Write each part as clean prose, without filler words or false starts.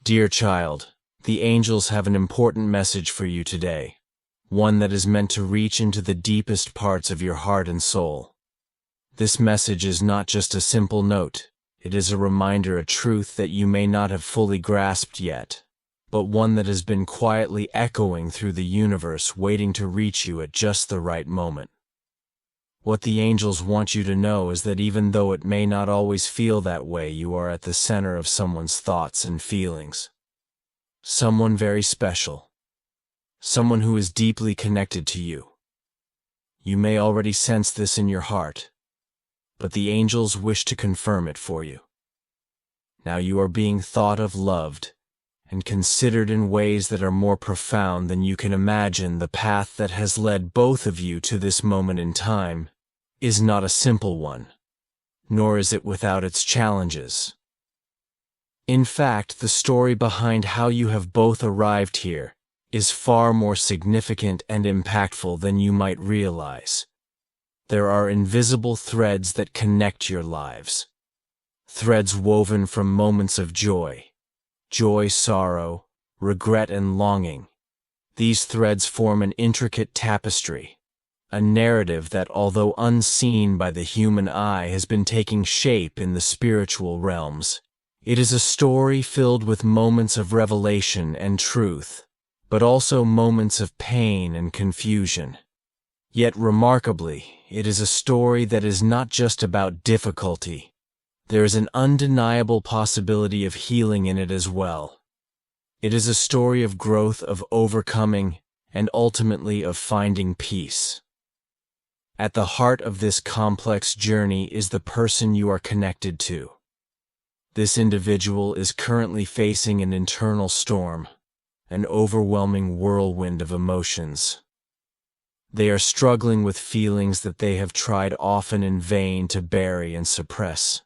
Dear child, the angels have an important message for you today, one that is meant to reach into the deepest parts of your heart and soul. This message is not just a simple note, it is a reminder, a truth that you may not have fully grasped yet, but one that has been quietly echoing through the universe, waiting to reach you at just the right moment. What the angels want you to know is that even though it may not always feel that way, you are at the center of someone's thoughts and feelings. Someone very special. Someone who is deeply connected to you. You may already sense this in your heart, but the angels wish to confirm it for you. Now you are being thought of, loved, and considered in ways that are more profound than you can imagine. The path that has led both of you to this moment in time is not a simple one, nor is it without its challenges. In fact, the story behind how you have both arrived here is far more significant and impactful than you might realize. There are invisible threads that connect your lives. Threads woven from moments of joy, sorrow, regret, and longing. These threads form an intricate tapestry, a narrative that, although unseen by the human eye, has been taking shape in the spiritual realms. It is a story filled with moments of revelation and truth, but also moments of pain and confusion. Yet remarkably, it is a story that is not just about difficulty. There is an undeniable possibility of healing in it as well. It is a story of growth, of overcoming, and ultimately of finding peace. At the heart of this complex journey is the person you are connected to. This individual is currently facing an internal storm, an overwhelming whirlwind of emotions. They are struggling with feelings that they have tried often in vain to bury and suppress.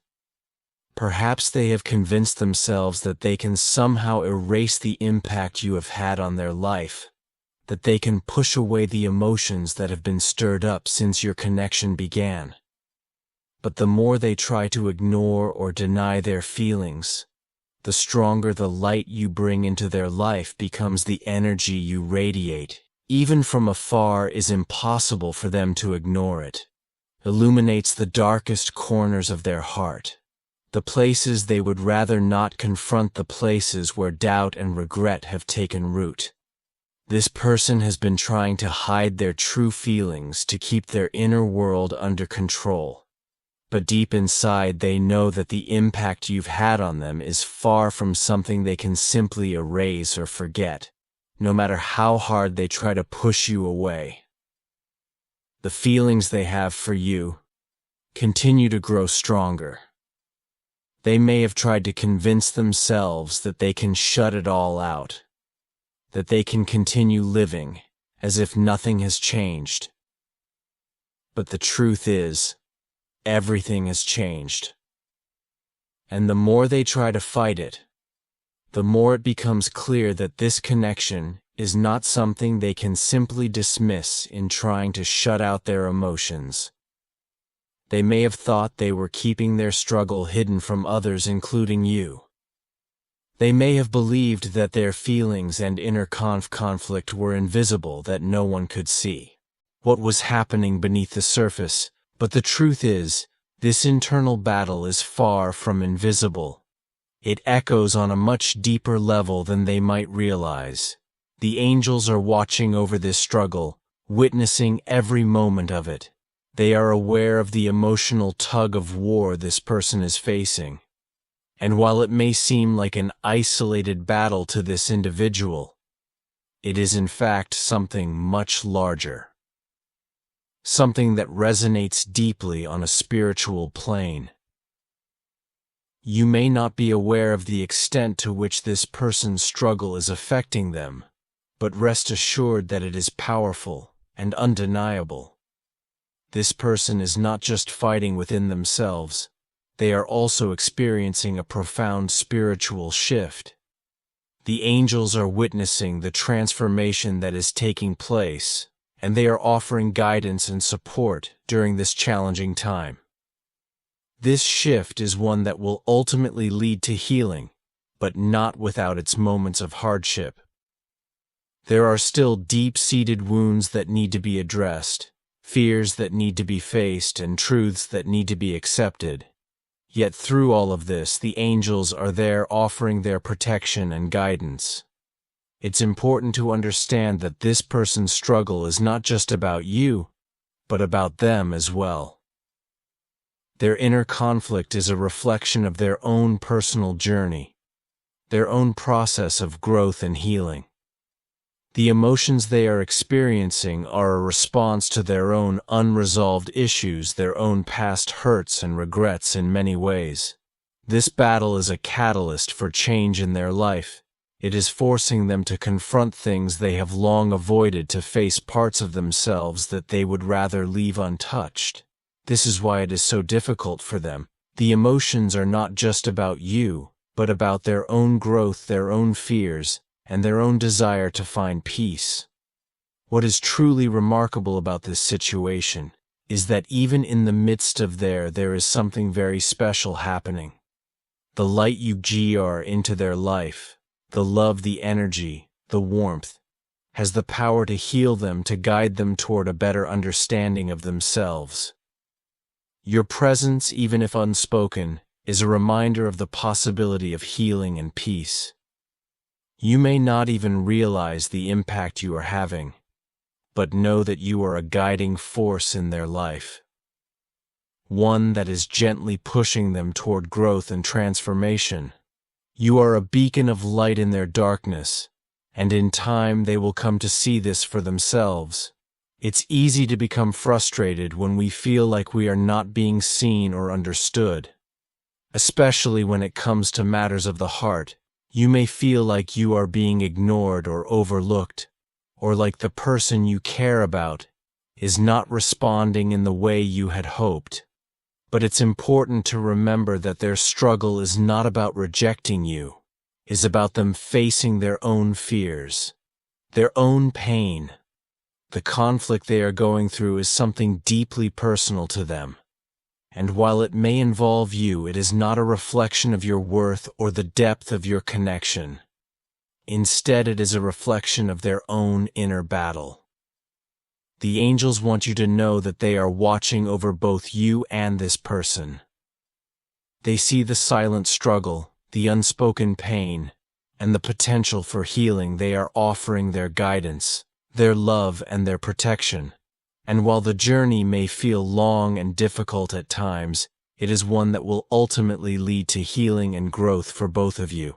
Perhaps they have convinced themselves that they can somehow erase the impact you have had on their life, that they can push away the emotions that have been stirred up since your connection began. But the more they try to ignore or deny their feelings, the stronger the light you bring into their life becomes. The energy you radiate, even from afar, is impossible for them to ignore it. Illuminates the darkest corners of their heart, the places they would rather not confront, the places where doubt and regret have taken root. This person has been trying to hide their true feelings to keep their inner world under control. But deep inside they know that the impact you've had on them is far from something they can simply erase or forget, no matter how hard they try to push you away. The feelings they have for you continue to grow stronger. They may have tried to convince themselves that they can shut it all out, that they can continue living as if nothing has changed. But the truth is, everything has changed. And the more they try to fight it, the more it becomes clear that this connection is not something they can simply dismiss in trying to shut out their emotions. They may have thought they were keeping their struggle hidden from others, including you. They may have believed that their feelings and inner conflict were invisible, that no one could see what was happening beneath the surface. But the truth is, this internal battle is far from invisible. It echoes on a much deeper level than they might realize. The angels are watching over this struggle, witnessing every moment of it. They are aware of the emotional tug of war this person is facing. And while it may seem like an isolated battle to this individual, it is in fact something much larger. Something that resonates deeply on a spiritual plane. You may not be aware of the extent to which this person's struggle is affecting them, but rest assured that it is powerful and undeniable. This person is not just fighting within themselves, they are also experiencing a profound spiritual shift. The angels are witnessing the transformation that is taking place, and they are offering guidance and support during this challenging time. This shift is one that will ultimately lead to healing, but not without its moments of hardship. There are still deep-seated wounds that need to be addressed, fears that need to be faced, and truths that need to be accepted. Yet through all of this, the angels are there offering their protection and guidance. It's important to understand that this person's struggle is not just about you, but about them as well. Their inner conflict is a reflection of their own personal journey, their own process of growth and healing. The emotions they are experiencing are a response to their own unresolved issues, their own past hurts and regrets in many ways. This battle is a catalyst for change in their life. It is forcing them to confront things they have long avoided, to face parts of themselves that they would rather leave untouched. This is why it is so difficult for them. The emotions are not just about you, but about their own growth, their own fears, and their own desire to find peace. What is truly remarkable about this situation is that even in the midst of there is something very special happening. The light you jar into their life, the love, the energy, the warmth, has the power to heal them, to guide them toward a better understanding of themselves. Your presence, even if unspoken, is a reminder of the possibility of healing and peace. You may not even realize the impact you are having, but know that you are a guiding force in their life. One that is gently pushing them toward growth and transformation. You are a beacon of light in their darkness, and in time they will come to see this for themselves. It's easy to become frustrated when we feel like we are not being seen or understood. Especially when it comes to matters of the heart, you may feel like you are being ignored or overlooked, or like the person you care about is not responding in the way you had hoped. But it's important to remember that their struggle is not about rejecting you, is about them facing their own fears, their own pain. The conflict they are going through is something deeply personal to them. And while it may involve you, it is not a reflection of your worth or the depth of your connection. Instead, it is a reflection of their own inner battle. The angels want you to know that they are watching over both you and this person. They see the silent struggle, the unspoken pain, and the potential for healing. They are offering their guidance, their love, and their protection. And while the journey may feel long and difficult at times, it is one that will ultimately lead to healing and growth for both of you.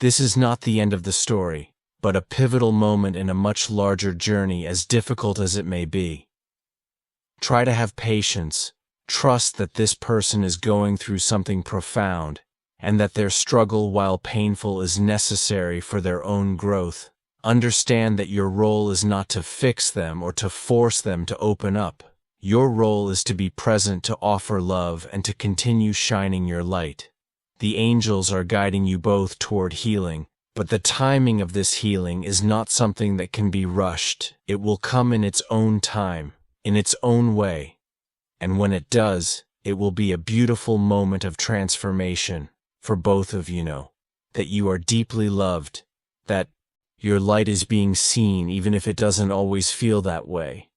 This is not the end of the story, but a pivotal moment in a much larger journey, as difficult as it may be. Try to have patience, trust that this person is going through something profound, and that their struggle, while painful, is necessary for their own growth. Understand that your role is not to fix them or to force them to open up. Your role is to be present, to offer love, and to continue shining your light. The angels are guiding you both toward healing, but the timing of this healing is not something that can be rushed. It will come in its own time, in its own way. And when it does, it will be a beautiful moment of transformation for both of you. Know that you are deeply loved, that your light is being seen even if it doesn't always feel that way.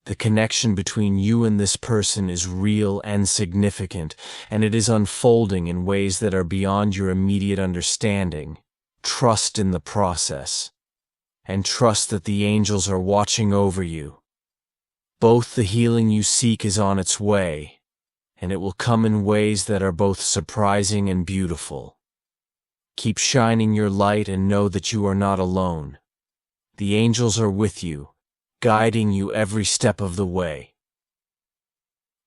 The connection between you and this person is real and significant, and it is unfolding in ways that are beyond your immediate understanding. Trust in the process, and trust that the angels are watching over you. Both the healing you seek is on its way, and it will come in ways that are both surprising and beautiful. Keep shining your light and know that you are not alone. The angels are with you, guiding you every step of the way.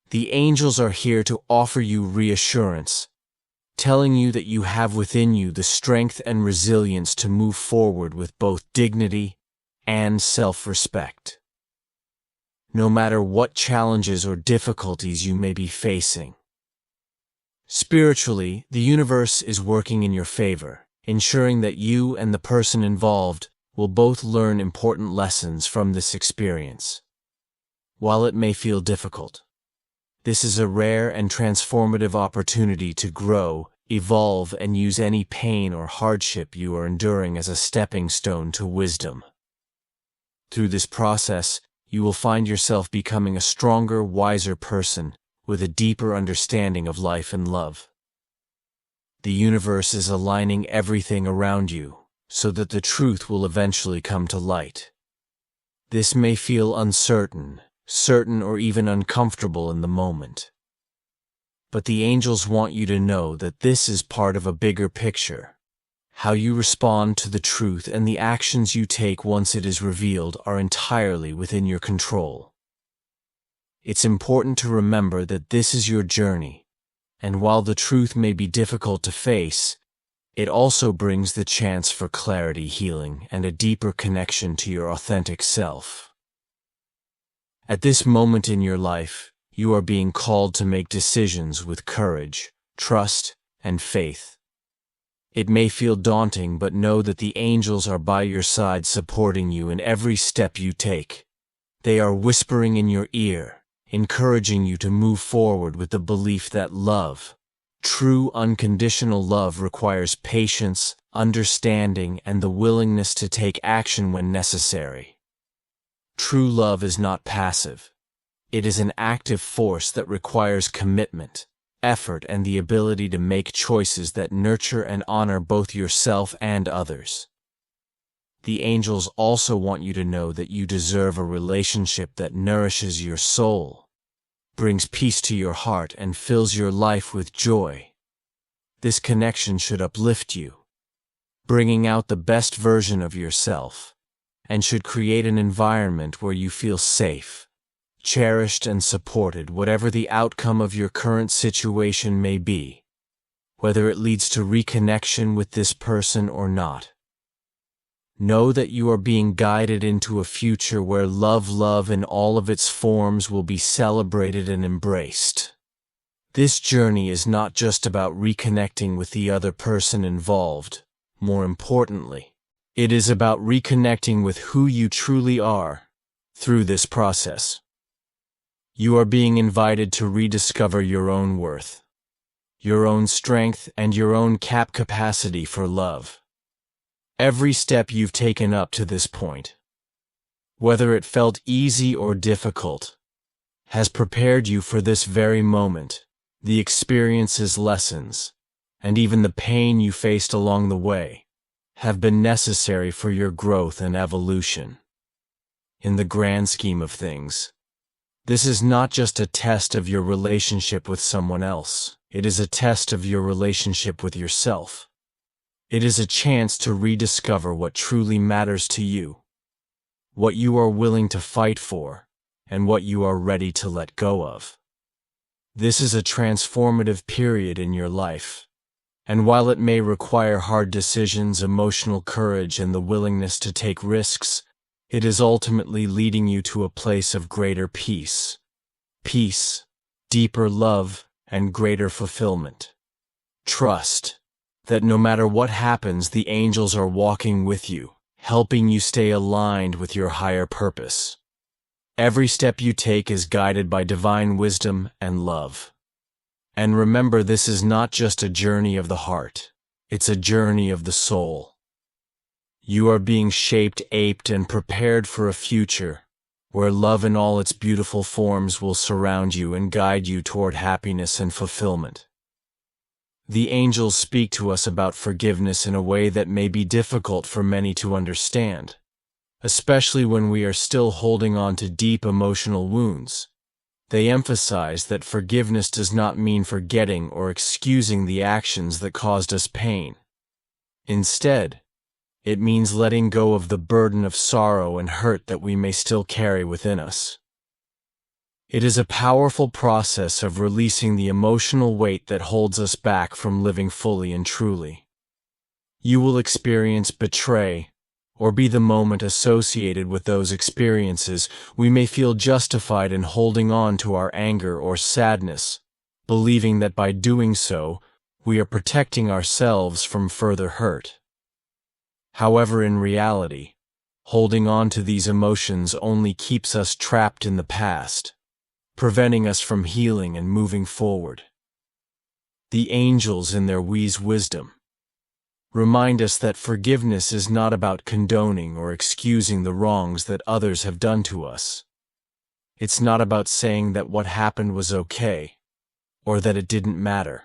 The angels are here to offer you reassurance, telling you that you have within you the strength and resilience to move forward with both dignity and self-respect. No matter what challenges or difficulties you may be facing. Spiritually, the universe is working in your favor, ensuring that you and the person involved will both learn important lessons from this experience. While it may feel difficult, this is a rare and transformative opportunity to grow evolve, and use any pain or hardship you are enduring as a stepping stone to wisdom. Through this process, you will find yourself becoming a stronger, wiser person with a deeper understanding of life and love. The universe is aligning everything around you so that the truth will eventually come to light. This may feel uncertain, certain, or even uncomfortable in the moment. But the angels want you to know that this is part of a bigger picture. How you respond to the truth and the actions you take once it is revealed are entirely within your control. It's important to remember that this is your journey, and while the truth may be difficult to face, it also brings the chance for clarity, healing, and a deeper connection to your authentic self. At this moment in your life, you are being called to make decisions with courage, trust, and faith. It may feel daunting, but know that the angels are by your side, supporting you in every step you take. They are whispering in your ear, encouraging you to move forward with the belief that love, true unconditional love, requires patience, understanding, and the willingness to take action when necessary. True love is not passive. It is an active force that requires commitment, effort, and the ability to make choices that nurture and honor both yourself and others. The angels also want you to know that you deserve a relationship that nourishes your soul, brings peace to your heart, and fills your life with joy. This connection should uplift you, bringing out the best version of yourself, and should create an environment where you feel safe, cherished, and supported, whatever the outcome of your current situation may be, whether it leads to reconnection with this person or not. Know that you are being guided into a future where love in all of its forms will be celebrated and embraced. This journey is not just about reconnecting with the other person involved. More importantly, it is about reconnecting with who you truly are through this process. You are being invited to rediscover your own worth, your own strength, and your own capacity for love. Every step you've taken up to this point, whether it felt easy or difficult, has prepared you for this very moment. The experiences, lessons, and even the pain you faced along the way have been necessary for your growth and evolution. In the grand scheme of things, this is not just a test of your relationship with someone else. It is a test of your relationship with yourself. It is a chance to rediscover what truly matters to you, what you are willing to fight for, and what you are ready to let go of. This is a transformative period in your life, and while it may require hard decisions, emotional courage, and the willingness to take risks, it is ultimately leading you to a place of greater peace, deeper love, and greater fulfillment. Trust that no matter what happens, the angels are walking with you, helping you stay aligned with your higher purpose. Every step you take is guided by divine wisdom and love. And remember, this is not just a journey of the heart, it's a journey of the soul. You are being shaped, and prepared for a future where love in all its beautiful forms will surround you and guide you toward happiness and fulfillment. The angels speak to us about forgiveness in a way that may be difficult for many to understand, especially when we are still holding on to deep emotional wounds. They emphasize that forgiveness does not mean forgetting or excusing the actions that caused us pain. Instead, it means letting go of the burden of sorrow and hurt that we may still carry within us. It is a powerful process of releasing the emotional weight that holds us back from living fully and truly. You will experience betray, or be the moment associated with those experiences. We may feel justified in holding on to our anger or sadness, believing that by doing so, we are protecting ourselves from further hurt. However, in reality, holding on to these emotions only keeps us trapped in the past, preventing us from healing and moving forward. The angels in their wise wisdom remind us that forgiveness is not about condoning or excusing the wrongs that others have done to us. It's not about saying that what happened was okay, or that it didn't matter.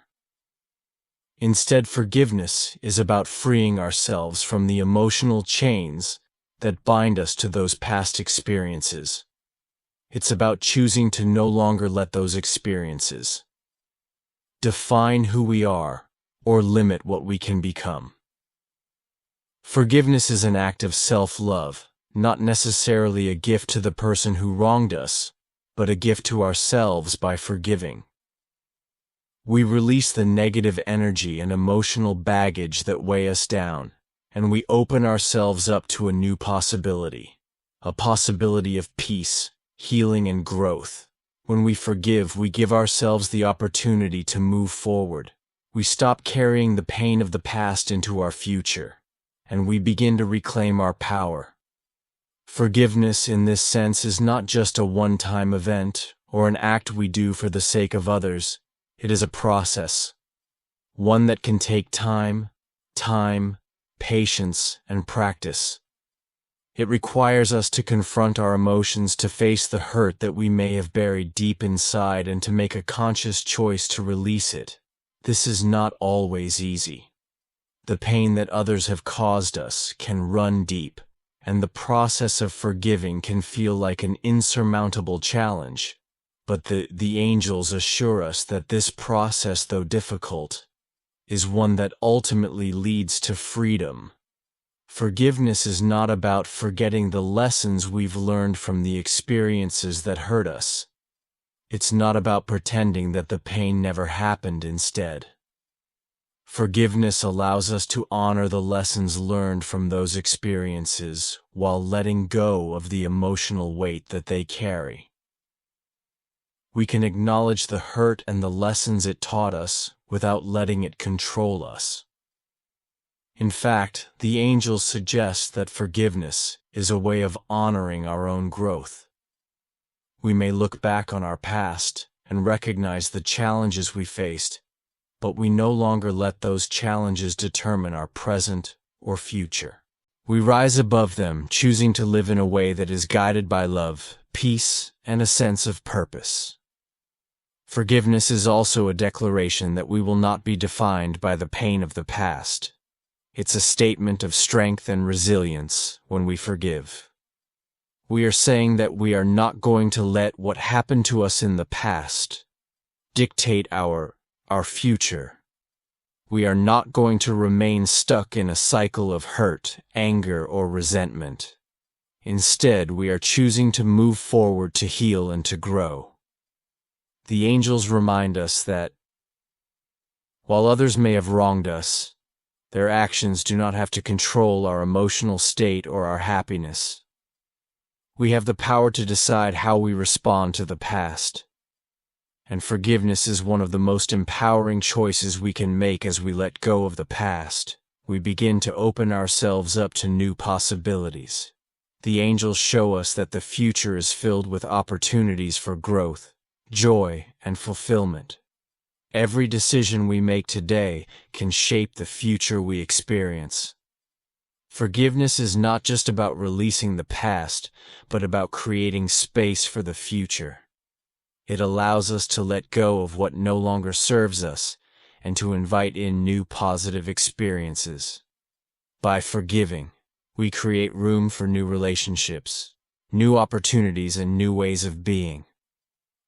Instead, forgiveness is about freeing ourselves from the emotional chains that bind us to those past experiences. It's about choosing to no longer let those experiences define who we are or limit what we can become. Forgiveness is an act of self-love, not necessarily a gift to the person who wronged us, but a gift to ourselves by forgiving. We release the negative energy and emotional baggage that weigh us down, and we open ourselves up to a new possibility, a possibility of peace, healing, and growth. When we forgive, we give ourselves the opportunity to move forward. We stop carrying the pain of the past into our future, and we begin to reclaim our power. Forgiveness in this sense is not just a one-time event or an act we do for the sake of others. It is a process, one that can take time, patience, and practice. It requires us to confront our emotions, to face the hurt that we may have buried deep inside, and to make a conscious choice to release it. This is not always easy. The pain that others have caused us can run deep, and the process of forgiving can feel like an insurmountable challenge. But the angels assure us that this process, though difficult, is one that ultimately leads to freedom. Forgiveness is not about forgetting the lessons we've learned from the experiences that hurt us. It's not about pretending that the pain never happened instead. Forgiveness allows us to honor the lessons learned from those experiences while letting go of the emotional weight that they carry. We can acknowledge the hurt and the lessons it taught us without letting it control us. In fact, the angels suggest that forgiveness is a way of honoring our own growth. We may look back on our past and recognize the challenges we faced, but we no longer let those challenges determine our present or future. We rise above them, choosing to live in a way that is guided by love, peace, and a sense of purpose. Forgiveness is also a declaration that we will not be defined by the pain of the past. It's a statement of strength and resilience when we forgive. We are saying that we are not going to let what happened to us in the past dictate our future. We are not going to remain stuck in a cycle of hurt, anger, or resentment. Instead, we are choosing to move forward, to heal, and to grow. The angels remind us that while others may have wronged us, their actions do not have to control our emotional state or our happiness. We have the power to decide how we respond to the past. And forgiveness is one of the most empowering choices we can make. As we let go of the past, we begin to open ourselves up to new possibilities. The angels show us that the future is filled with opportunities for growth, joy, and fulfillment. Every decision we make today can shape the future we experience. Forgiveness is not just about releasing the past, but about creating space for the future. It allows us to let go of what no longer serves us and to invite in new positive experiences. By forgiving, we create room for new relationships, new opportunities, and new ways of being.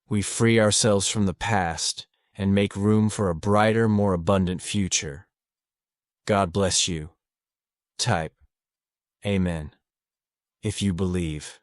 We free ourselves from the past and make room for a brighter, more abundant future. God bless you. Type Amen if you believe.